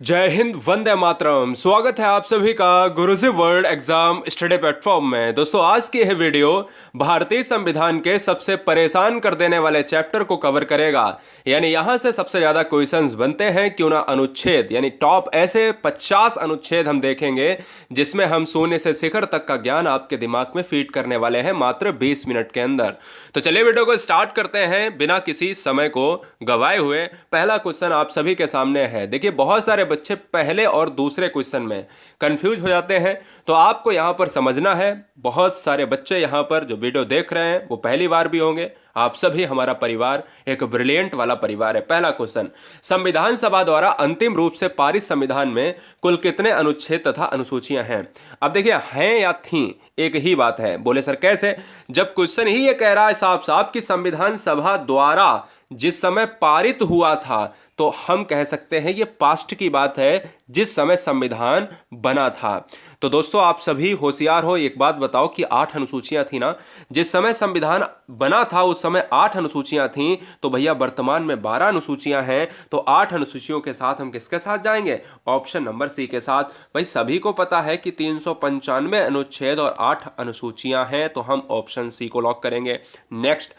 जय हिंद, वंदे मातरम। स्वागत है आप सभी का गुरुजी वर्ल्ड एग्जाम स्टडी प्लेटफॉर्म में। दोस्तों, आज की यह वीडियो भारतीय संविधान के सबसे परेशान कर देने वाले चैप्टर को कवर करेगा। यानी यहां से सबसे ज्यादा क्वेश्चंस बनते हैं, क्यों ना अनुच्छेद, यानी टॉप ऐसे 50 अनुच्छेद हम देखेंगे जिसमें हम शून्य से शिखर तक का ज्ञान आपके दिमाग में फीड करने वाले हैं मात्र 20 मिनट के अंदर। तो चलिए वीडियो को स्टार्ट करते हैं बिना किसी समय को गवाए हुए। पहला क्वेश्चन आप सभी के सामने है। देखिए, बहुत सारे बच्चे पहले और दूसरे क्वेश्चन में कंफ्यूज हो जाते हैं, तो आपको यहां पर समझना है। बहुत सारे बच्चे यहां पर जो वीडियो देख रहे हैं वो पहली बार भी होंगे। आप सभी, हमारा परिवार एक ब्रिलियंट वाला परिवार है। पहला क्वेश्चन, संविधान सभा द्वारा अंतिम रूप से पारित संविधान में कुल कितने अनुच्छेद तथा अनुसूचियां हैं? अब देखिए, हैं या थी एक ही बात है। बोले सर कैसे? जब क्वेश्चन ही ये कह रहा है साफ साफ कि संविधान सभा द्वारा जिस समय पारित हुआ था, तो हम कह सकते हैं ये पास्ट की बात है, जिस समय संविधान बना था। तो दोस्तों, आप सभी होशियार हो, एक बात बताओ कि 8 अनुसूचियां थी ना? जिस समय संविधान बना था उस समय 8 अनुसूचियां थी, तो भैया वर्तमान में 12 अनुसूचियां हैं। तो 8 अनुसूचियों के साथ हम किसके साथ जाएंगे? ऑप्शन नंबर सी के साथ। भाई, सभी को पता है कि 395 अनुच्छेद और 8 अनुसूचियां हैं, तो हम ऑप्शन सी को लॉक करेंगे। नेक्स्ट,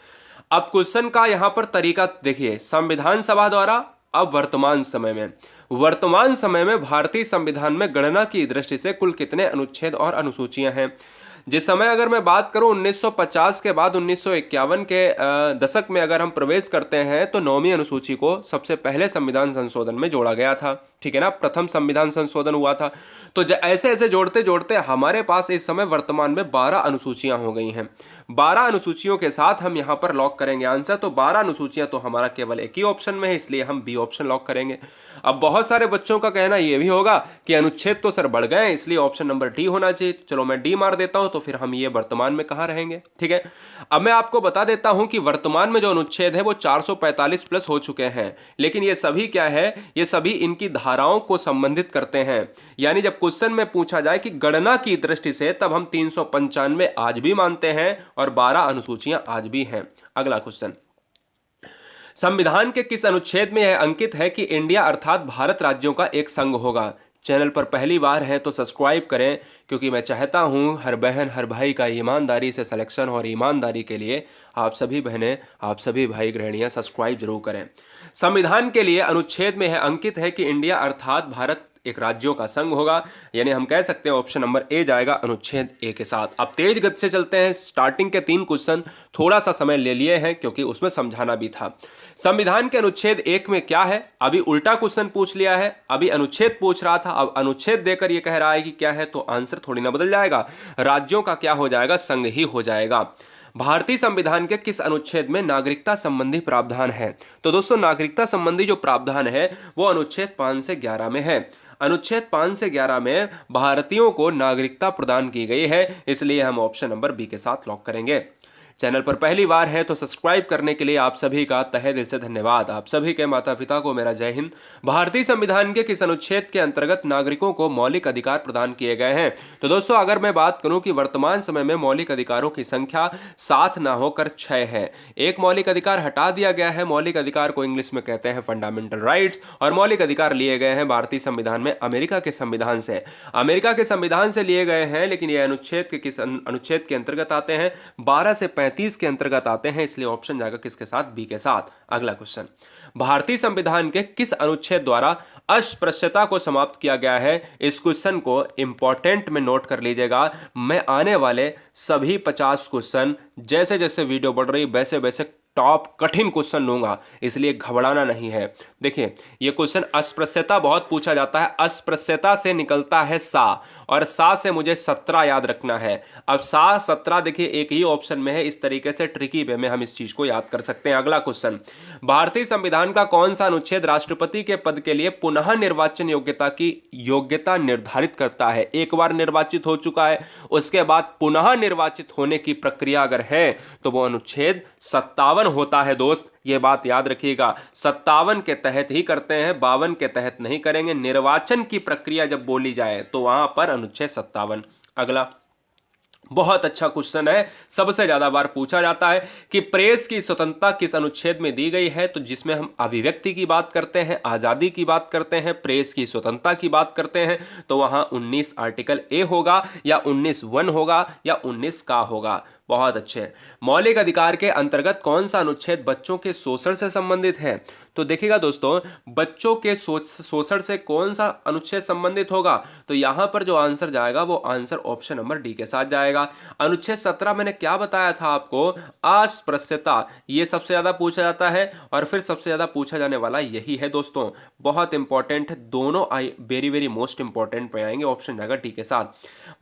अब क्वेश्चन का यहां पर तरीका देखिए। संविधान सभा द्वारा, अब वर्तमान समय में भारतीय संविधान में गणना की दृष्टि से कुल कितने अनुच्छेद और अनुसूचियां हैं? जिस समय अगर मैं बात करूं 1950 के बाद 1951 के दशक में अगर हम प्रवेश करते हैं, तो 9वीं अनुसूची को सबसे पहले संविधान संशोधन में जोड़ा गया था। ठीक है ना? प्रथम संविधान संशोधन हुआ था। तो ऐसे ऐसे जोड़ते जोड़ते हमारे पास इस समय वर्तमान में 12 अनुसूचियां हो गई हैं। 12 अनुसूचियों के साथ हम यहां पर लॉक करेंगे आंसर। तो 12 अनुसूचियां तो हमारा केवल एक ही ऑप्शन में है, इसलिए हम बी ऑप्शन लॉक करेंगे। अब बहुत सारे बच्चों का कहना यह भी होगा कि अनुच्छेद तो सर बढ़ गए, इसलिए ऑप्शन नंबर डी होना चाहिए। चलो मैं डी मार देता हूं, तो फिर हम ये वर्तमान में कहां रहेंगे? ठीक है, अब मैं आपको बता देता हूं कि वर्तमान में जो अनुच्छेद है वो 445 प्लस हो चुके हैं। लेकिन ये सभी क्या है? ये सभी इनकी धाराओं को संबंधित करते हैं। यानी जब क्वेश्चन में पूछा जाए कि गणना की दृष्टि से, तब हम 395 आज भी मानते हैं और 12 अनुसूचियां आज भी हैं। अगला क्वेश्चन, संविधान के किस अनुच्छेद में यह अंकित है कि इंडिया अर्थात भारत राज्यों का एक संघ होगा? चैनल पर पहली बार है तो सब्सक्राइब करें, क्योंकि मैं चाहता हूं हर बहन हर भाई का ईमानदारी से सिलेक्शन, और ईमानदारी के लिए आप सभी बहनें, आप सभी भाई गृहिणियां सब्सक्राइब जरूर करें। संविधान के लिए अनुच्छेद में यह अंकित है कि इंडिया अर्थात भारत एक राज्यों का संघ होगा। यानी हम कह सकते हैं ऑप्शन नंबर ए जाएगा अनुच्छेद ए के साथ। अब तेज गति से चलते हैं। स्टार्टिंग के 3 क्वेश्चन थोड़ा सा समय ले लिए हैं, क्योंकि उसमें समझाना भी था। संविधान के अनुच्छेद 1 में क्या है? अभी उल्टा क्वेश्चन पूछ लिया है। अभी अनुच्छेद पूछ रहा था, अब अनुच्छेद देकर ये कह रहा है कि क्या है, तो आंसर थोड़ी ना बदल जाएगा। राज्यों का क्या हो जाएगा? संघ ही हो जाएगा। भारतीय संविधान के किस अनुच्छेद में नागरिकता संबंधी प्रावधान है? तो दोस्तों, नागरिकता संबंधी जो प्रावधान है वो अनुच्छेद 5 से 11 में है। अनुच्छेद 5 से 11 में भारतीयों को नागरिकता प्रदान की गई है, इसलिए हम ऑप्शन नंबर बी के साथ लॉक करेंगे। चैनल पर पहली बार है तो सब्सक्राइब करने के लिए आप सभी का तहे दिल से धन्यवाद। आप सभी के माता पिता को मेरा जय हिंद। भारतीय संविधान के किस अनुच्छेद के अंतर्गत नागरिकों को मौलिक अधिकार प्रदान किए गए हैं? तो दोस्तों, अगर मैं बात करूं कि वर्तमान समय में मौलिक अधिकारों की संख्या 7 ना होकर 6 है। एक मौलिक अधिकार हटा दिया गया है। मौलिक अधिकार को इंग्लिश में कहते हैं फंडामेंटल राइट्स, और मौलिक अधिकार लिए गए हैं भारतीय संविधान में अमेरिका के संविधान से। अमेरिका के संविधान से लिए गए हैं, लेकिन ये अनुच्छेद के किस अनुच्छेद के अंतर्गत आते हैं? 12 से 35 के अंतर्गत आते हैं, इसलिए ऑप्शन जाएगा किसके साथ? बी के साथ। अगला क्वेश्चन, भारतीय संविधान के किस अनुच्छेद द्वारा अस्पृश्यता को समाप्त किया गया है? इस क्वेश्चन को इंपॉर्टेंट में नोट कर लीजिएगा। मैं आने वाले सभी 50 क्वेश्चन जैसे जैसे वीडियो बढ़ रही वैसे वैसे टॉप कठिन क्वेश्चन लूंगा, इसलिए घबराना नहीं है। देखिए, ये क्वेश्चन अस्पृश्यता बहुत पूछा जाता है। अस्पृश्यता से निकलता है सा, और सा से मुझे 17 याद रखना है। अब सा 17 देखिए एक ही ऑप्शन में है। इस तरीके से ट्रिकी वे में हम इस चीज को याद कर सकते हैं। अगला क्वेश्चन, भारतीय संविधान का कौन सा अनुच्छेद राष्ट्रपति के पद के लिए पुनः निर्वाचन योग्यता की योग्यता निर्धारित करता है? एक बार निर्वाचित हो चुका है, उसके बाद पुनः निर्वाचित होने की प्रक्रिया अगर है, तो वो अनुच्छेद 57 होता है। दोस्त, ये बात याद रखिएगा, 57 के तहत ही करते हैं, 52 के तहत नहीं करेंगे। निर्वाचन की प्रक्रिया जब बोली जाए तो वहां पर अनुच्छेद 57। अगला, बहुत अच्छा क्वेश्चन है, सबसे ज्यादा बार पूछा जाता है कि प्रेस की स्वतंत्रता किस अनुच्छेद में दी गई है। तो जिसमें हम अभिव्यक्ति की बात करते हैं, आजादी की बात करते हैं, प्रेस की स्वतंत्रता की बात करते हैं, तो वहां 19 आर्टिकल ए होगा या 19(1) होगा या 19 का होगा। बहुत अच्छे। मौलिक अधिकार के अंतर्गत कौन सा अनुच्छेद बच्चों के शोषण से संबंधित है? तो देखिएगा दोस्तों, बच्चों के शोषण से कौन सा अनुच्छेद संबंधित होगा? तो यहां पर जो आंसर जाएगा वो आंसर ऑप्शन नंबर डी के साथ जाएगा। अनुच्छेद 17 मैंने क्या बताया था आपको? अस्पृश्यता। ये सबसे ज्यादा पूछा जाता है और फिर सबसे ज्यादा पूछा जाने वाला यही है दोस्तों। बहुत इंपॉर्टेंट है, दोनों I very very most important पे आएंगे, ऑप्शन जाएगा डी के साथ।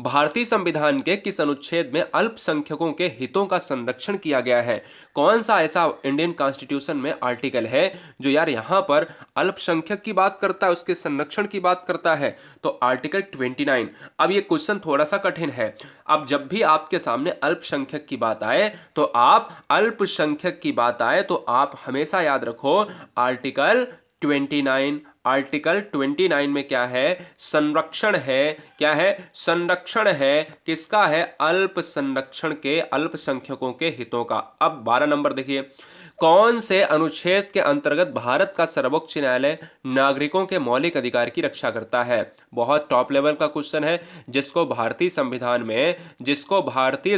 भारतीय संविधान के किस अनुच्छेद में अल्पसंख्यकों के हितों का संरक्षण किया गया है? कौन सा ऐसा इंडियन कॉन्स्टिट्यूशन में आर्टिकल है जो यार यहां पर अल्पसंख्यक की बात करता है, उसके संरक्षण की बात करता है? तो आर्टिकल 29। अब ये क्वेश्चन थोड़ा सा कठिन है। अब जब भी आपके सामने अल्पसंख्यक की बात आए तो आप हमेशा याद रखो आर्टिकल 29। आर्टिकल 29 में क्या है? संरक्षण है। क्या है? संरक्षण है। किसका है? अल्प संरक्षण के, अल्पसंख्यकों के हितों का। अब 12 नंबर देखिए, कौन से अनुच्छेद के अंतर्गत भारत का सर्वोच्च न्यायालय नागरिकों के मौलिक अधिकार की रक्षा करता है? बहुत टॉप लेवल का क्वेश्चन है, जिसको भारतीय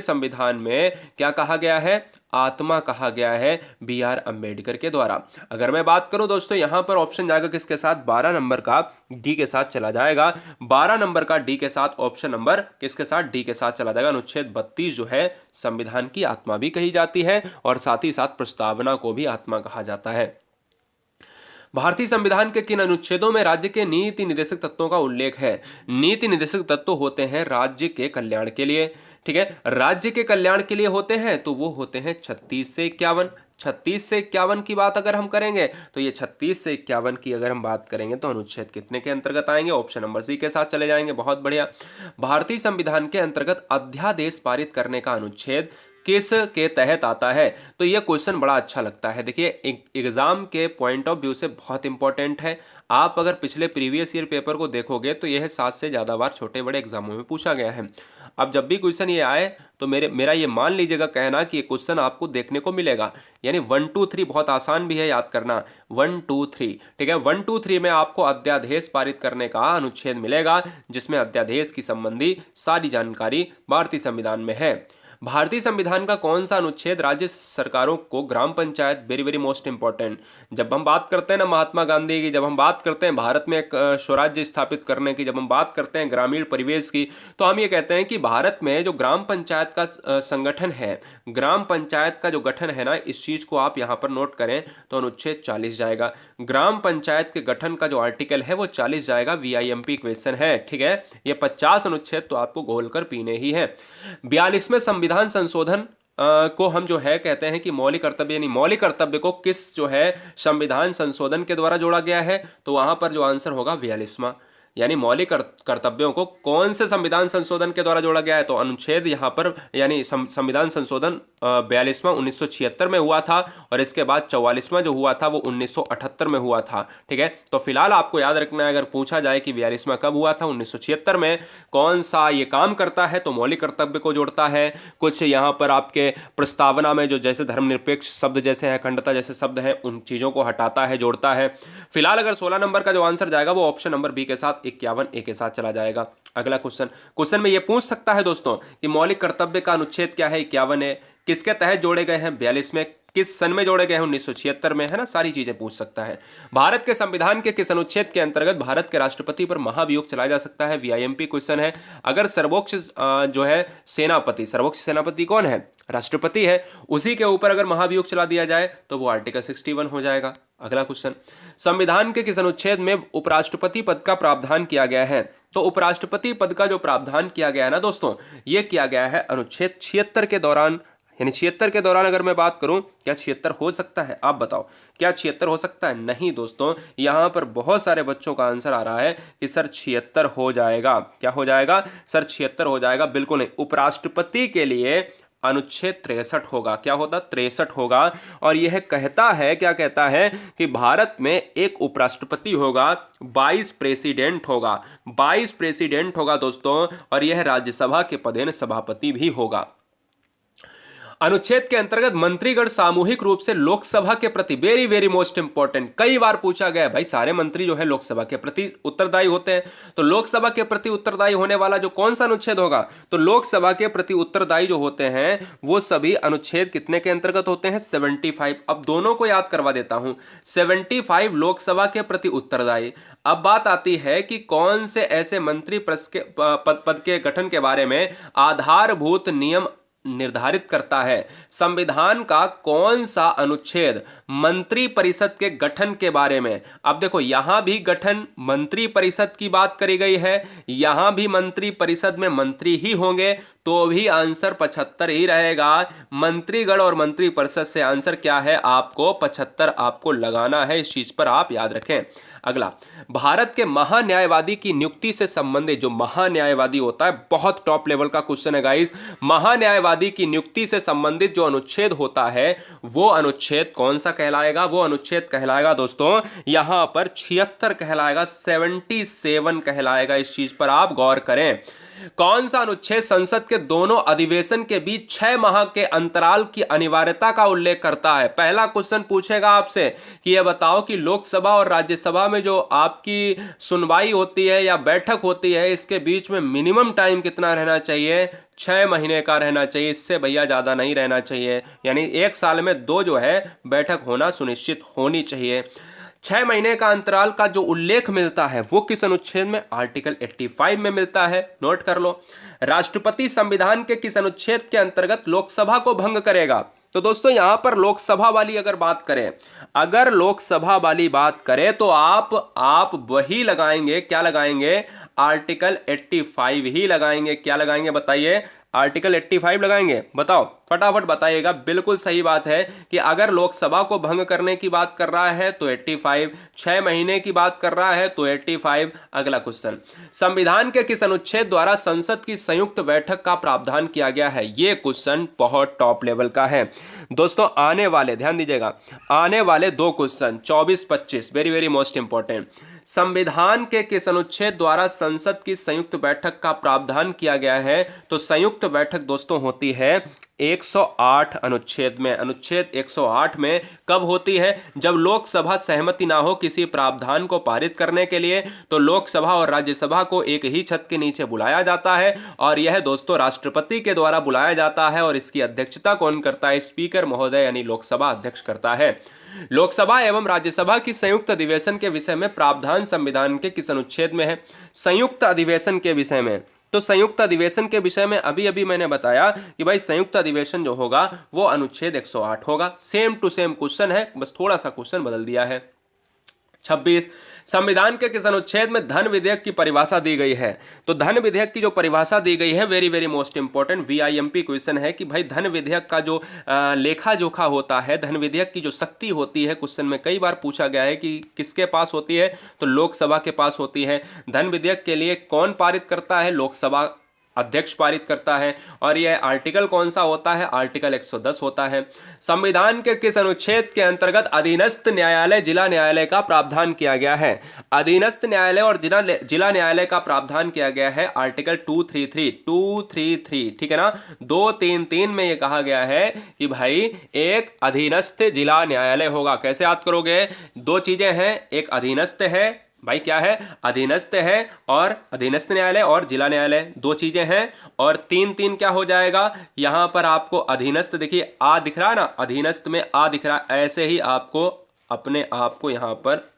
संविधान में क्या कहा गया है? आत्मा कहा गया है, बी.आर. अंबेडकर के द्वारा। अगर मैं बात करूं दोस्तों, यहां पर ऑप्शन जाएगा किसके साथ? 12 नंबर का डी के साथ चला जाएगा। 12 नंबर का डी के साथ, ऑप्शन नंबर किसके साथ? डी के साथ चला जाएगा। अनुच्छेद 32 जो है संविधान की आत्मा भी कही जाती है और साथ ही साथ प्रस्तावना को भी आत्मा कहा जाता है। भारतीय संविधान के किन अनुच्छेदों में राज्य के नीति निर्देशक तत्वों का उल्लेख है? नीति निर्देशक तत्व होते हैं राज्य के कल्याण के लिए। ठीक है, राज्य के कल्याण के लिए होते हैं तो वो होते हैं 36 से 51। 36 से 51 की बात अगर हम करेंगे तो ये 36 से 51 की अगर हम बात करेंगे तो अनुच्छेद कितने के अंतर्गत आएंगे? ऑप्शन नंबर सी के साथ चले जाएंगे। बहुत बढ़िया। भारतीय संविधान के अंतर्गत अध्यादेश पारित करने का अनुच्छेद किस के तहत आता है? तो यह क्वेश्चन बड़ा अच्छा लगता है। देखिए, एग्जाम के पॉइंट ऑफ व्यू से बहुत इंपॉर्टेंट है। आप अगर पिछले प्रीवियस ईयर पेपर को देखोगे तो यह 7 से ज़्यादा बार छोटे बड़े एग्जामों में पूछा गया है। अब जब भी क्वेश्चन ये आए तो मेरा ये मान लीजिएगा कहना कि ये क्वेश्चन आपको देखने को मिलेगा। यानी 1 2 3 बहुत आसान भी है याद करना। 1 2 3, ठीक है। 1 2 3 में आपको अध्यादेश पारित करने का अनुच्छेद मिलेगा, जिसमें अध्यादेश की संबंधी सारी जानकारी भारतीय संविधान में है। भारतीय संविधान का कौन सा अनुच्छेद राज्य सरकारों को ग्राम panchayat, very very most important, जब हम बात करते हैं ना महात्मा गांधी की, जब हम बात करते हैं भारत में एक स्वराज्य स्थापित करने की, जब हम बात करते हैं ग्रामीण परिवेश की, तो हम ये कहते हैं कि भारत में जो ग्राम पंचायत का संगठन है, ग्राम पंचायत का जो गठन है ना, इस चीज को आप यहाँ पर नोट करें तो अनुच्छेद 40 जाएगा। ग्राम पंचायत के गठन का जो आर्टिकल है वो 40 जाएगा। VIMP क्वेश्चन है, ठीक है। ये 50 अनुच्छेद तो आपको घोलकर पीने ही है। 42वें संविधान संशोधन को हम जो है कहते हैं कि मौलिक कर्तव्य, यानी मौलिक कर्तव्य को किस जो है संविधान संशोधन के द्वारा जोड़ा गया है? तो वहां पर जो आंसर होगा 42वां, यानी मौलिक कर्तव्यों को कौन से संविधान संशोधन के द्वारा जोड़ा गया है? तो अनुच्छेद यहाँ पर यानी संविधान संशोधन 42वां 1976 में हुआ था और इसके बाद 44वां जो हुआ था वो 1978 में हुआ था, ठीक है। तो फिलहाल आपको याद रखना है, अगर पूछा जाए कि 42वां कब हुआ था, 1976 में। कौन सा ये काम करता है? तो मौलिक कर्तव्य को जोड़ता है। कुछ यहाँ पर आपके प्रस्तावना में जो जैसे धर्मनिरपेक्ष शब्द जैसे हैं, अखंडता जैसे शब्द हैं, उन चीज़ों को हटाता है, जोड़ता है। फिलहाल अगर 16 नंबर का जो आंसर जाएगा वो ऑप्शन नंबर बी के साथ 51 ए के साथ चला जाएगा। अगला क्वेश्चन में ये पूछ सकता है दोस्तों कि मौलिक कर्तव्य का अनुच्छेद क्या है? 51 है। किसके तहत जोड़े गए हैं? 42 में। किस सन में जोड़े गए हैं? 1976 में, है ना। सारी चीजें पूछ सकता है। भारत के संविधान के किस अनुच्छेद के अंतर्गत भारत के राष्ट्रपति पर महाभियोग चलाया जा सकता है? VIMP क्वेश्चन है। अगर सर्वोच्च जो है सेनापति, सर्वोच्च सेनापति कौन है? राष्ट्रपति है। उसी के ऊपर अगर महाभियोग चला दिया जाए तो वो आर्टिकल 61 हो जाएगा। अगला क्वेश्चन, संविधान के किस अनुच्छेद में उपराष्ट्रपति पद का प्रावधान किया गया है? तो उपराष्ट्रपति पद का जो प्रावधान किया गया है ना दोस्तों, ये किया गया है अनुच्छेद 76 के दौरान। यानी 76 के दौरान अगर मैं बात करूं, क्या 76 हो सकता है? आप बताओ, क्या 76 हो सकता है? नहीं दोस्तों, यहां पर बहुत सारे बच्चों का आंसर आ रहा है कि सर 76 हो जाएगा। क्या हो जाएगा? सर 76 हो जाएगा। बिल्कुल नहीं। उपराष्ट्रपति के लिए अनुच्छेद 63 होगा। क्या होता? 63 होगा। और यह कहता है, क्या कहता है कि भारत में एक उपराष्ट्रपति होगा, 22 प्रेसिडेंट होगा, 22 प्रेसिडेंट होगा दोस्तों, और यह राज्यसभा के पदेन सभापति भी होगा। अनुच्छेद के अंतर्गत मंत्रीगण सामूहिक रूप से लोकसभा के प्रति, वेरी वेरी मोस्ट इंपॉर्टेंट, कई बार पूछा गया है भाई, सारे मंत्री जो है लोकसभा के प्रति उत्तरदायी होते हैं, तो लोकसभा के प्रति उत्तरदायी होने वाला जो कौन सा अनुच्छेद होगा? तो लोकसभा के प्रति उत्तरदायी जो होते हैं वो सभी अनुच्छेद कितने के अंतर्गत होते हैं? 75। अब दोनों को याद करवा देता हूं, 75 लोकसभा के प्रति उत्तरदायी। अब बात आती है कि कौन से ऐसे मंत्री पद के गठन के बारे में आधारभूत नियम निर्धारित करता है। संविधान का कौन सा अनुच्छेद मंत्री परिषद के गठन के बारे में? अब देखो, यहां भी गठन मंत्री परिषद की बात करी गई है, यहां भी मंत्री परिषद में मंत्री ही होंगे, तो भी आंसर 75 ही रहेगा। मंत्रीगण और मंत्री परिषद से आंसर क्या है? आपको 75 आपको लगाना है, इस चीज पर आप याद रखें। अगला, भारत के महान्यायवादी की नियुक्ति से संबंधित, जो महान्यायवादी होता है, बहुत टॉप लेवल का क्वेश्चन है गाइस, महान्यायवादी की नियुक्ति से संबंधित जो अनुच्छेद होता है वो अनुच्छेद कौन सा कहलाएगा? वो अनुच्छेद कहलाएगा दोस्तों यहां पर 76 कहलाएगा, 77 कहलाएगा। इस चीज पर आप गौर करें। कौन सा अनुच्छेद संसद के दोनों अधिवेशन के बीच 6 माह के अंतराल की अनिवार्यता का उल्लेख करता है? पहला क्वेश्चन पूछेगा आपसे कि यह बताओ कि लोकसभा और राज्यसभा में जो आपकी सुनवाई होती है या बैठक होती है, इसके बीच में मिनिमम टाइम कितना रहना चाहिए? 6 महीने का रहना चाहिए, इससे भैया ज्यादा नहीं रहना चाहिए। यानी 1 साल में 2 जो है बैठक होना सुनिश्चित होनी चाहिए। 6 महीने का अंतराल का जो उल्लेख मिलता है वो किस अनुच्छेद में? आर्टिकल 85 में मिलता है, नोट कर लो। राष्ट्रपति संविधान के किस अनुच्छेद के अंतर्गत लोकसभा को भंग करेगा? तो दोस्तों यहां पर लोकसभा वाली अगर बात करें, अगर लोकसभा वाली बात करें तो आप वही लगाएंगे, क्या लगाएंगे? आर्टिकल 85 ही लगाएंगे। क्या लगाएंगे बताइए? आर्टिकल 85 लगाएंगे। बताओ, फटाफट बताइएगा। बिल्कुल सही बात है कि अगर लोकसभा को भंग करने की बात कर रहा है तो 85, 6 महीने की बात कर रहा है तो 85। अगला क्वेश्चन, संविधान के किस अनुच्छेद द्वारा संसद की संयुक्त बैठक का प्रावधान किया गया है? यह क्वेश्चन बहुत टॉप लेवल का है दोस्तों। आने वाले, ध्यान दीजिएगा, आने वाले 2 question 24-25 very very most important. संविधान के किस अनुच्छेद द्वारा संसद की संयुक्त बैठक का प्रावधान किया गया है? तो संयुक्त बैठक दोस्तों होती है 108 अनुच्छेद में। अनुच्छेद 108 में कब होती है? जब लोकसभा सहमति ना हो किसी प्रावधान को पारित करने के लिए, तो लोकसभा और राज्यसभा को एक ही छत के नीचे बुलाया जाता है, और यह दोस्तों राष्ट्रपति के द्वारा बुलाया जाता है, और इसकी अध्यक्षता कौन करता है? स्पीकर महोदय यानी लोकसभा अध्यक्ष करता है। लोकसभा एवं राज्यसभा की संयुक्त अधिवेशन के विषय में प्रावधान संविधान के किस अनुच्छेद में है? संयुक्त अधिवेशन के विषय में, तो संयुक्त अधिवेशन के विषय में अभी अभी मैंने बताया कि भाई संयुक्त अधिवेशन जो होगा वो अनुच्छेद 108 होगा। सेम टू सेम क्वेश्चन है, बस थोड़ा सा क्वेश्चन बदल दिया है। 26, संविधान के किस अनुच्छेद में धन विधेयक की परिभाषा दी गई है? तो धन विधेयक की जो परिभाषा दी गई है, very very most important VIMP question है कि भाई धन विधेयक का जो लेखा जोखा होता है, धन विधेयक की जो शक्ति होती है, क्वेश्चन में कई बार पूछा गया है कि किसके पास होती है? तो लोकसभा के पास होती है। धन विधेयक के लिए कौन पारित करता है? लोकसभा अध्यक्ष पारित करता है। और यह आर्टिकल कौन सा होता है? आर्टिकल 110 होता है। संविधान के किस अनुच्छेद के अंतर्गत अधीनस्थ न्यायालय जिला न्यायालय का प्रावधान किया गया है? अधीनस्थ न्यायालय और जिला न्यायालय का प्रावधान किया गया है आर्टिकल 233, ठीक है ना। 233 में यह कहा गया है कि भाई एक अधीनस्थ जिला न्यायालय होगा। कैसे याद करोगे? 2 चीजें हैं, एक अधीनस्थ है, भाई क्या है? अधीनस्थ है, और अधीनस्थ न्यायालय और जिला न्यायालय 2 चीजें हैं। और 3 क्या हो जाएगा? यहां पर आपको अधीनस्थ देखिए, आ दिख रहा है ना, अधीनस्थ में आ दिख रहा है, ऐसे ही आपको अपने आप को यहां पर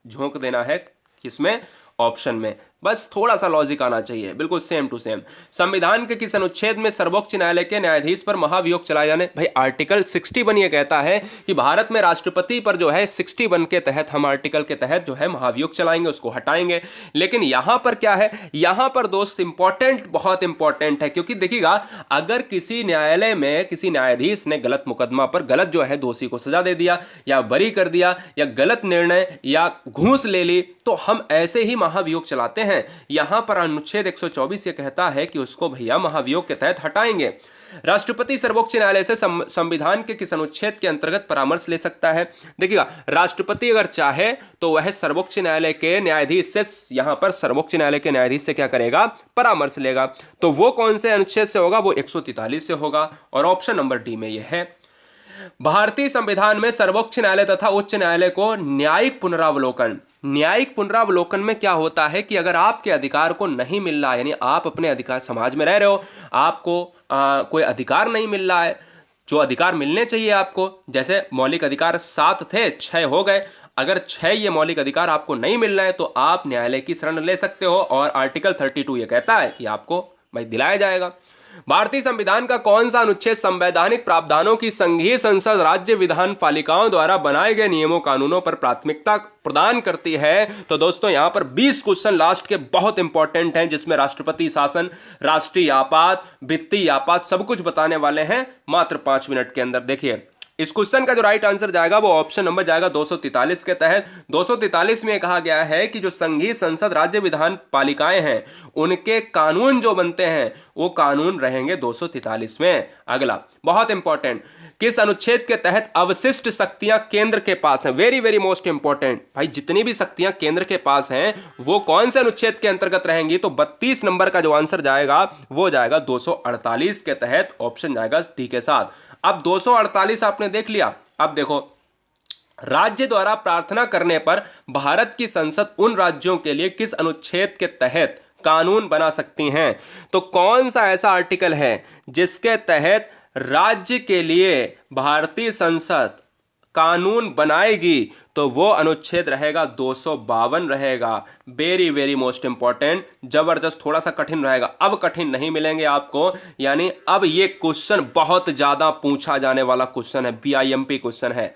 झोंक देना है। किसमें? ऑप्शन में। बस थोड़ा सा लॉजिक आना चाहिए, बिल्कुल सेम टू सेम। संविधान के किस अनुच्छेद में सर्वोच्च न्यायालय के न्यायाधीश पर महाभियोग चलाए जाने? भाई आर्टिकल 61 ये कहता है कि भारत में राष्ट्रपति पर जो है 61 के तहत, हम आर्टिकल के तहत जो है महाभियोग चलाएंगे, उसको हटाएंगे। लेकिन यहां पर क्या है? यहां पर दोस्त इंपॉर्टेंट, बहुत इंपॉर्टेंट है, क्योंकि देखिएगा, अगर किसी न्यायालय में किसी न्यायाधीश ने गलत मुकदमा पर गलत जो है दोषी को सजा दे दिया, या बरी कर दिया, या गलत निर्णय या घूस ले ली, तो हम ऐसे ही महाभियोग चलाते हैं। हैं, यहां पर अनुच्छेद 124 ये कहता है कि उसको भैया महाभियोग के तहत हटाएंगे। राष्ट्रपति सर्वोच्च न्यायालय से संविधान के किस अनुच्छेद के अंतर्गत परामर्श ले सकता है? देखिएगा, राष्ट्रपति अगर चाहे तो वह सर्वोच्च न्यायालय के न्यायाधीश से, यहां पर सर्वोच्च न्यायालय के न्यायाधीश से क्या करेगा? परामर्श लेगा। तो वो कौन से अनुच्छेद से होगा? वो 143 से होगा, और ऑप्शन नंबर डी में यह है। भारतीय संविधान में सर्वोच्च न्यायालय तथा उच्च न्यायालय को न्यायिक पुनरावलोकन, न्यायिक पुनरावलोकन में क्या होता है कि अगर आपके अधिकार को नहीं मिल रहा है, यानी आप अपने अधिकार, समाज में रह रहे हो, आपको कोई अधिकार नहीं मिल रहा है, जो अधिकार मिलने चाहिए आपको, जैसे मौलिक अधिकार 7 थे, 6 हो गए, अगर 6 ये मौलिक अधिकार आपको नहीं मिल रहा है तो आप न्यायालय की शरण ले सकते हो, और आर्टिकल 32 ये कहता है कि आपको भाई दिलाया जाएगा। भारतीय संविधान का कौन सा अनुच्छेद संवैधानिक प्रावधानों की संघीय संसद राज्य विधान पालिकाओं द्वारा बनाए गए नियमों कानूनों पर प्राथमिकता प्रदान करती है? तो दोस्तों यहां पर 20 क्वेश्चन लास्ट के बहुत इंपॉर्टेंट हैं, जिसमें राष्ट्रपति शासन, राष्ट्रीय आपात, वित्तीय आपात सब कुछ बताने वाले हैं मात्र 5 मिनट के अंदर। देखिए, इस क्वेश्चन का जो राइट आंसर जाएगा वो ऑप्शन नंबर जाएगा 243 के तहत। 243 में कहा गया है कि जो संघीय संसद राज्य विधान पालिकाएं हैं उनके कानून जो बनते हैं वो कानून रहेंगे 243 में। अगला बहुत इंपॉर्टेंट, किस अनुच्छेद के तहत अवशिष्ट शक्तियां केंद्र के पास हैं? वेरी वेरी मोस्ट इंपॉर्टेंट भाई, जितनी भी शक्तियां केंद्र के पास हैं वो कौन से अनुच्छेद के अंतर्गत रहेंगी? तो 32 नंबर का जो आंसर जाएगा वो जाएगा 248 के तहत, ऑप्शन जाएगा डी के साथ। अब 248 आपने देख लिया। अब देखो, राज्य द्वारा प्रार्थना करने पर भारत की संसद उन राज्यों के लिए किस अनुच्छेद के तहत कानून बना सकती हैं? तो कौन सा ऐसा आर्टिकल है जिसके तहत राज्य के लिए भारतीय संसद कानून बनाएगी? तो वो अनुच्छेद रहेगा 252 रहेगा। वेरी वेरी मोस्ट इंपॉर्टेंट, जबरदस्त, थोड़ा सा कठिन रहेगा, अब कठिन नहीं मिलेंगे आपको, यानी अब ये क्वेश्चन बहुत ज्यादा पूछा जाने वाला क्वेश्चन है, बीआईएमपी क्वेश्चन है।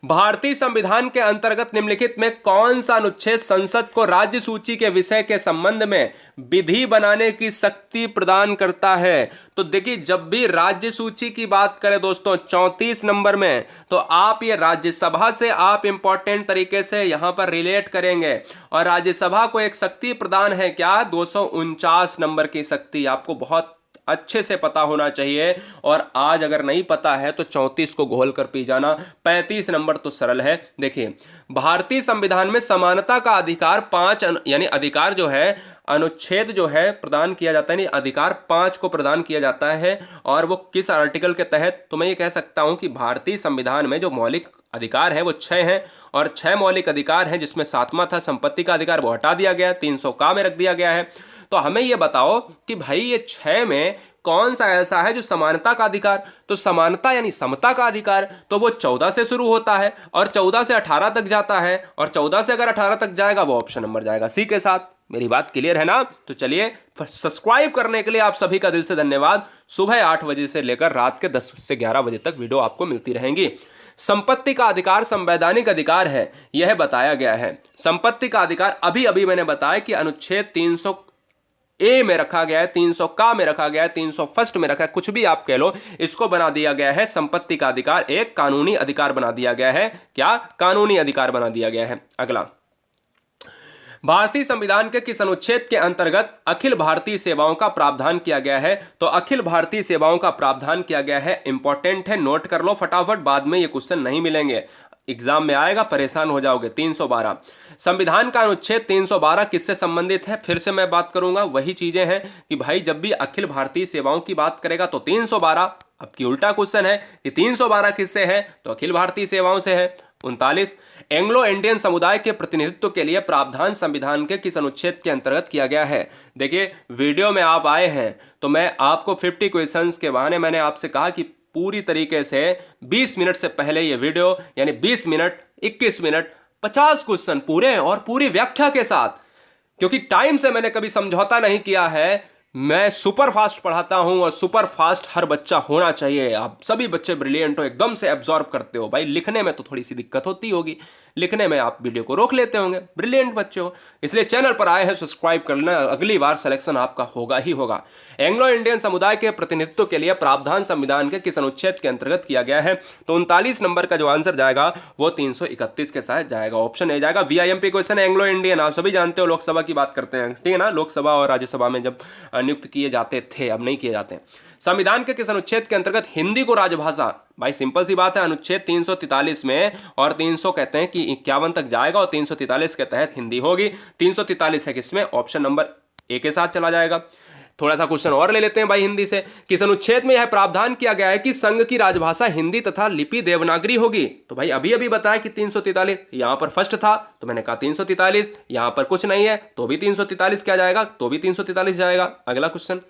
भारतीय संविधान के अंतर्गत निम्नलिखित में कौन सा अनुच्छेद संसद को राज्य सूची के विषय के संबंध में विधि बनाने की शक्ति प्रदान करता है? तो देखिए, जब भी राज्य सूची की बात करें दोस्तों 34 नंबर में, तो आप ये राज्यसभा से आप इंपॉर्टेंट तरीके से यहां पर रिलेट करेंगे, और राज्यसभा को एक शक्ति प्रदान है क्या? 249 नंबर की शक्ति। आपको बहुत अच्छे से पता होना चाहिए, और आज अगर नहीं पता है तो 34 को घोल कर पी जाना। 35 नंबर तो सरल है। देखिए, भारतीय संविधान में समानता का अधिकार 5 यानी अधिकार जो है, अनुच्छेद जो है प्रदान किया जाता है, अधिकार 5 को प्रदान किया जाता है, और वो किस आर्टिकल के तहत? तो मैं ये कह सकता हूं कि भारतीय संविधान में जो मौलिक अधिकार है वो 6 हैं, और 6 मौलिक अधिकार हैं, जिसमें 7वां था संपत्ति का अधिकार, वो हटा दिया गया, 300 का में रख दिया गया है। तो हमें ये बताओ कि भाई ये 6 में कौन सा ऐसा है जो समानता का अधिकार? तो समानता यानी समता का अधिकार, तो वो 14 से शुरू होता है और 14 से 18 तक जाता है, और 14 से अगर 18 तक जाएगा वो ऑप्शन नंबर जाएगा सी के साथ। मेरी बात क्लियर है ना? तो चलिए, सब्सक्राइब करने के लिए आप सभी का दिल से धन्यवाद। सुबह 8 बजे से लेकर रात के 10 से 11 बजे तक वीडियो आपको मिलती रहेंगी। संपत्ति का अधिकार संवैधानिक अधिकार है, यह बताया गया है। संपत्ति का अधिकार अभी अभी मैंने बताया कि अनुच्छेद 300 ए में रखा गया है, 300 का में रखा गया है, 300 फर्स्ट में रखा है, कुछ भी आप कह लो, इसको बना दिया गया है संपत्ति का अधिकार एक कानूनी अधिकार बना दिया गया है। क्या? कानूनी अधिकार बना दिया गया है। अगला, भारतीय संविधान के किस अनुच्छेद के अंतर्गत अखिल भारतीय सेवाओं का प्रावधान किया गया है? तो अखिल भारतीय सेवाओं का प्रावधान किया गया है, इंपॉर्टेंट है, नोट कर लो फटाफट, बाद में ये क्वेश्चन नहीं मिलेंगे, एग्जाम में आएगा, परेशान हो जाओगे। 312, संविधान का अनुच्छेद 312 किससे संबंधित है? फिर से मैं बात करूंगा, वही चीजें हैं कि भाई जब भी अखिल भारतीय सेवाओं की बात करेगा तो 312, अब की उल्टा क्वेश्चन है कि 312 किससे है? तो अखिल भारतीय सेवाओं से है। 39, एंग्लो इंडियन समुदाय के प्रतिनिधित्व के लिए प्रावधान संविधान के किस अनुच्छेद के अंतर्गत किया गया है? देखिए, वीडियो में आप आए हैं तो मैं आपको 50 क्वेश्चंस के बहाने मैंने आपसे कहा कि पूरी तरीके से 20 मिनट से पहले ये वीडियो, यानी 20 मिनट 21 मिनट 50 क्वेश्चन पूरे और पूरी व्याख्या के साथ, क्योंकि टाइम से मैंने कभी समझौता नहीं किया है। मैं सुपर फास्ट पढ़ाता हूं और सुपर फास्ट हर बच्चा होना चाहिए। आप सभी बच्चे ब्रिलियंट हो, एकदम से एब्जॉर्ब करते हो। भाई लिखने में तो थोड़ी सी दिक्कत होती होगी, लिखने में आप वीडियो को रोक लेते होंगे। ब्रिलियंट बच्चे हो, इसलिए चैनल पर आए हैं, सब्सक्राइब कर लेना, अगली बार सिलेक्शन आपका होगा ही होगा। एंग्लो इंडियन समुदाय के प्रतिनिधित्व के लिए प्रावधान संविधान के किस अनुच्छेद के अंतर्गत किया गया है? तो 39 नंबर का जो आंसर जाएगा वो 331 के साथ जाएगा, ऑप्शन ए जाएगा। VIMP क्वेश्चन, एंग्लो इंडियन आप सभी जानते हो, लोकसभा की बात करते हैं, ठीक है ना, लोकसभा और राज्यसभा में जब नियुक्त किए जाते थे, अब नहीं किए जाते हैं। संविधान के किस अनुच्छेद के अंतर्गत हिंदी को राजभाषा? भाई सिंपल सी बात है, अनुच्छेद 343 में, और 300 कहते हैं कि 51 तक जाएगा और 343 के तहत हिंदी होगी। 343 है किसमें? ऑप्शन नंबर ए के साथ चला जाएगा। थोड़ा सा क्वेश्चन और ले लेते हैं भाई हिंदी से। किस अनुच्छेद में यह प्रावधान किया गया है कि संघ की राजभाषा हिंदी तथा लिपि देवनागरी होगी? तो भाई अभी अभी बताया कि 343, यहां पर फर्स्ट था तो मैंने कहा 343, यहां पर कुछ नहीं है तो भी 343 क्या जाएगा? तो भी 343 जाएगा। अगला क्वेश्चन,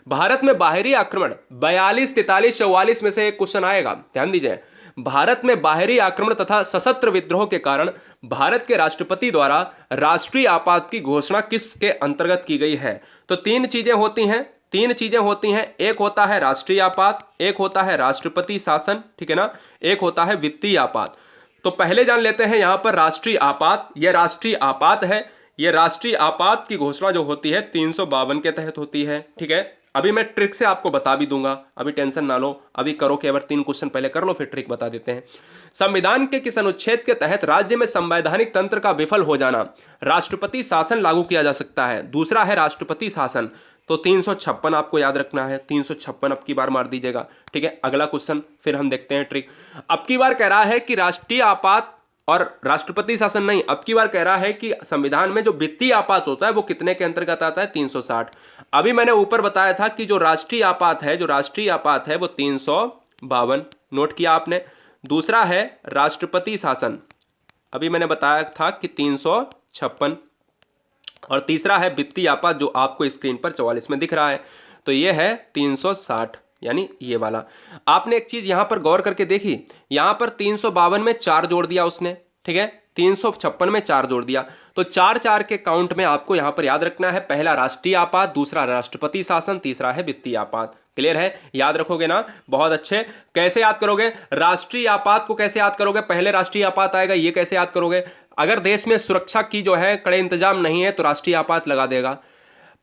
भारत में बाहरी आक्रमण 42, 43, 44 में से एक क्वेश्चन आएगा, ध्यान दीजिए। भारत में बाहरी आक्रमण तथा सशस्त्र विद्रोह के कारण भारत के राष्ट्रपति द्वारा राष्ट्रीय आपात की घोषणा किसके अंतर्गत की गई है? तो तीन चीजें होती हैं, एक होता है राष्ट्रीय आपात, एक होता है राष्ट्रपति शासन, ठीक है ना, एक होता है वित्तीय आपात। तो पहले जान लेते हैं यहां पर राष्ट्रीय आपात। यह राष्ट्रीय आपात है, यह राष्ट्रीय आपात की घोषणा जो होती है 352 के तहत होती है, ठीक है। अभी मैं ट्रिक से आपको बता भी दूंगा, अभी टेंशन ना लो, अभी करो केवल 3 क्वेश्चन पहले कर लो फिर ट्रिक बता देते हैं। संविधान के किस अनुच्छेद के तहत राज्य में संवैधानिक तंत्र का विफल हो जाना राष्ट्रपति शासन लागू किया जा सकता है? दूसरा है राष्ट्रपति शासन, तो 356 आपको याद रखना है, 356 अब की बार मार दीजिएगा, ठीक है। अगला क्वेश्चन फिर हम देखते हैं ट्रिक। अब की बार कह रहा है कि राष्ट्रीय आपात और राष्ट्रपति शासन नहीं, अब की बार कह रहा है कि संविधान में जो वित्तीय आपात होता है वो कितने के अंतर्गत आता है? 360। अभी मैंने ऊपर बताया था कि जो राष्ट्रीय आपात है वो 352, नोट किया आपने। दूसरा है राष्ट्रपति शासन, अभी मैंने बताया था कि 356, और तीसरा है वित्तीय आपात जो आपको स्क्रीन पर 44 में दिख रहा है, तो ये है 360, यानी ये वाला। आपने एक चीज यहां पर गौर करके देखी, यहां पर 352 में 4 जोड़ दिया उसने, ठीक है, 356 में 4 जोड़ दिया, तो 4 के काउंट में आपको यहां पर याद रखना है, पहला राष्ट्रीय आपात, दूसरा राष्ट्रपति शासन, तीसरा है वित्तीय आपात। क्लियर है? याद रखोगे ना? बहुत अच्छे। कैसे याद करोगे? राष्ट्रीय आपात को कैसे याद करोगे? पहले राष्ट्रीय आपात आएगा, ये कैसे याद करोगे? अगर देश में सुरक्षा की जो है कड़े इंतजाम नहीं है तो राष्ट्रीय आपात लगा देगा।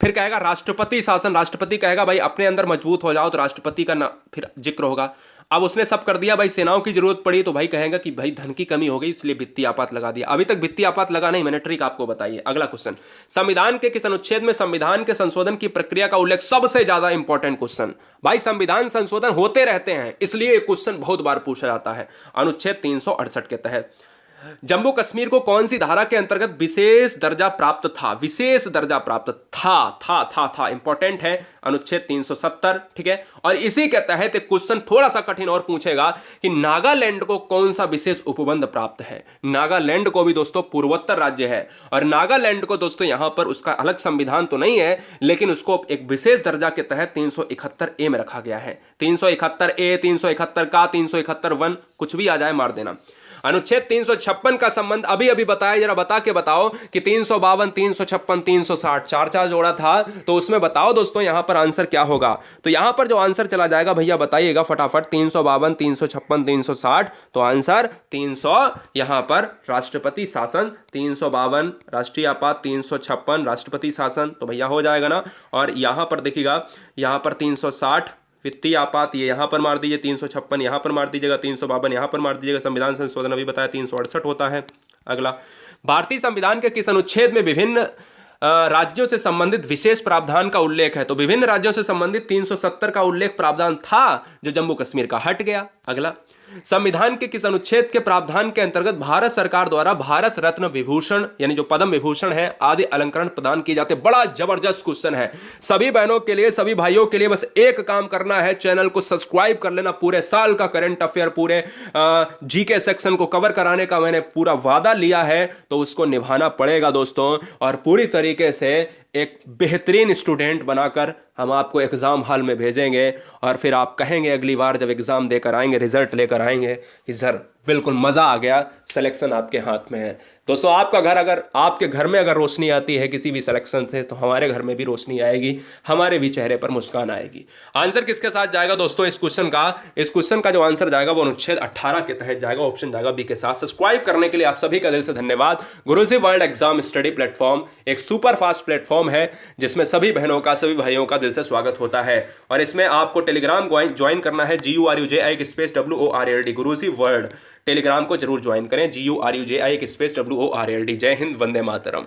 फिर कहेगा राष्ट्रपति शासन, राष्ट्रपति कहेगा भाई अपने अंदर मजबूत हो जाओ, तो राष्ट्रपति का ना फिर जिक्र होगा। अब उसने सब कर दिया, भाई सेनाओं की जरूरत पड़ी तो भाई कहेगा कि भाई धन की कमी हो गई इसलिए वित्तीय आपात लगा दिया। अभी तक वित्तीय आपात लगा नहीं, मैंने ट्रिक आपको बताई है। अगला क्वेश्चन, संविधान के किस अनुच्छेद में संविधान के संशोधन की प्रक्रिया का उल्लेख? सबसे ज्यादा इंपॉर्टेंट क्वेश्चन भाई, संविधान संशोधन होते रहते हैं इसलिए क्वेश्चन बहुत बार पूछा जाता है। अनुच्छेद 368 के तहत जम्मू कश्मीर को कौन सी धारा के अंतर्गत विशेष दर्जा प्राप्त था? विशेष दर्जा प्राप्त था इंपॉर्टेंट है, अनुच्छेद 370, ठीक है। और इसी के तहत एक क्वेश्चन थोड़ा सा कठिन और पूछेगा कि नागालैंड को कौन सा विशेष उपबंध प्राप्त है? नागालैंड को भी दोस्तों पूर्वोत्तर राज्य है, और नागालैंड को दोस्तों यहां पर उसका अलग संविधान तो नहीं है, लेकिन उसको एक विशेष दर्जा के तहत 371A में रखा गया है। 371A, 371 का, 371 कुछ भी आ जाए मार देना। अनुच्छेद 356 का संबंध अभी अभी बताया, जरा बता के बताओ कि 352, 356, 360 4 जोड़ा था, तो उसमें बताओ दोस्तों यहां पर आंसर क्या होगा? तो यहां पर जो आंसर चला जाएगा भैया बताइएगा फटाफट, 352, 356, 360, तो आंसर 300 यहां पर राष्ट्रपति शासन, 352 राष्ट्रीय आपात, 356 राष्ट्रपति शासन, तो भैया हो जाएगा ना। और यहां पर देखिएगा, यहां पर 360 वित्तीय आपात, ये यहां पर मार दीजिए, 356 यहां पर मार दीजिएगा, 352 यहां पर मार दीजिएगा। संविधान संशोधन अभी बताया 368 होता है। अगला, भारतीय संविधान के किस अनुच्छेद में विभिन्न राज्यों से संबंधित विशेष प्रावधान का उल्लेख है? तो विभिन्न राज्यों से संबंधित 370 का उल्लेख प्रावधान था जो जम्मू कश्मीर का हट गया। अगला, संविधान के किस अनुच्छेद के प्रावधान के अंतर्गत भारत सरकार द्वारा भारत रत्न विभूषण यानी जो पद्म विभूषण है आदि अलंकरण प्रदान किए जाते? बड़ा जबरदस्त क्वेश्चन है सभी बहनों के लिए, सभी भाइयों के लिए। बस एक काम करना है, चैनल को सब्सक्राइब कर लेना। पूरे साल का करंट अफेयर, पूरे जीके सेक्शन को कवर कराने का मैंने पूरा वादा लिया है, तो उसको निभाना पड़ेगा दोस्तों, और पूरी तरीके से एक बेहतरीन स्टूडेंट बनाकर हम आपको एग्जाम हॉल में भेजेंगे, और फिर आप कहेंगे अगली बार जब एग्जाम देकर आएंगे, रिजल्ट लेकर आएंगे कि सर बिल्कुल मज़ा आ गया, सिलेक्शन आपके हाथ में है। दोस्तों आपका घर, अगर आपके घर में अगर रोशनी आती है किसी भी सिलेक्शन से, तो हमारे घर में भी रोशनी आएगी, हमारे भी चेहरे पर मुस्कान आएगी। आंसर किसके साथ जाएगा दोस्तों इस क्वेश्चन का? इस क्वेश्चन का जो आंसर जाएगा वो अनुच्छेद 18 के तहत जाएगा, ऑप्शन जाएगा बी के साथ। सब्सक्राइब करने के लिए आप सभी का दिल से धन्यवाद। गुरुजी वर्ल्ड एग्जाम स्टडी प्लेटफॉर्म एक सुपर फास्ट प्लेटफॉर्म है जिसमें सभी बहनों का, सभी भाइयों का दिल से स्वागत होता है। और इसमें आपको टेलीग्राम ज्वाइन करना है, GURUJI गुरुजी वर्ल्ड। टेलीग्राम को जरूर ज्वाइन करें, GURUJI WORLD। जय हिंद, वंदे मातरम।